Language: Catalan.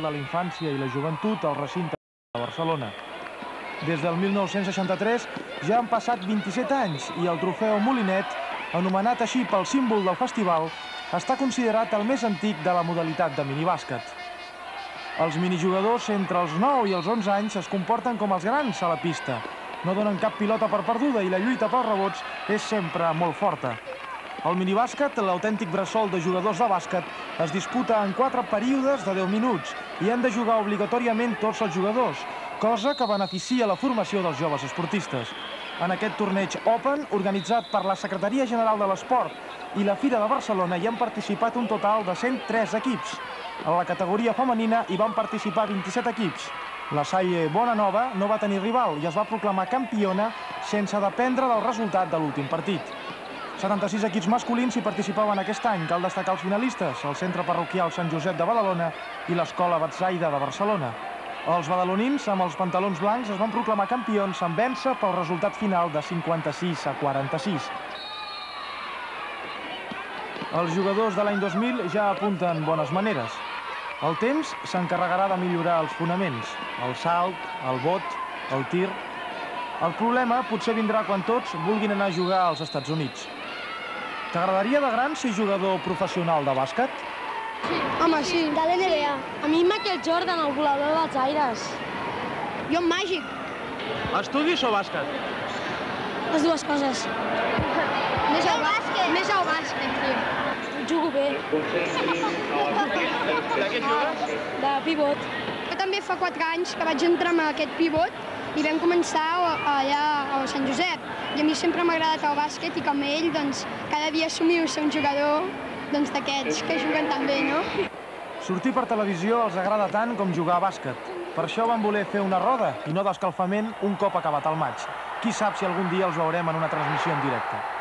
de la infància i la joventut al recinte de Barcelona. Des del 1963 ja han passat 27 anys i el trofeu Molinet, anomenat així pel símbol del festival, està considerat el més antic de la modalitat de minibàsquet. Els minijugadors entre els 9 i els 11 anys es comporten com els grans a la pista. No donen cap pilota per perduda i la lluita pels rebots és sempre molt forta. El minibàsquet, l'autèntic bressol de jugadors de bàsquet, es disputa en 4 períodes de 10 minuts i han de jugar obligatòriament tots els jugadors, cosa que beneficia la formació dels joves esportistes. En aquest torneig Open, organitzat per la Secretaria General de l'Esport i la Fira de Barcelona, hi han participat un total de 103 equips. A la categoria femenina hi van participar 27 equips. La Salle Bonanova no va tenir rival i es va proclamar campiona sense dependre del resultat de l'últim partit. 76 equips masculins hi participaven aquest any. Cal destacar els finalistes, el Centre Parroquial Sant Josep de Badalona i l'Escola Betsaida de Barcelona. Els badalonins, amb els pantalons blancs, es van proclamar campions en vèncer pel resultat final de 56-46. Els jugadors de l'any 2000 ja apunten bones maneres. El temps s'encarregarà de millorar els fonaments, el salt, el bot, el tir. El problema potser vindrà quan tots vulguin anar a jugar als Estats Units. T'agradaria de gran ser jugador professional de bàsquet? Home, sí. De l'NBA. A mi Michael Jordan, el volador dels aires. Jo en màgic. Estudis o bàsquet? Les dues coses. Més al bàsquet, tio. Jugo bé. De què jugues? De pivot. Jo també fa 4 anys que vaig entrar amb aquest pivot i vam començar allà a Sant Josep. I a mi sempre m'ha agradat el bàsquet i com ell, doncs, cada dia somio ser un jugador d'aquests que juguen tan bé, no? Sortir per televisió els agrada tant com jugar a bàsquet. Per això van voler fer una roda i no d'escalfament un cop acabat el maig. Qui sap si algun dia els veurem en una transmissió en directe.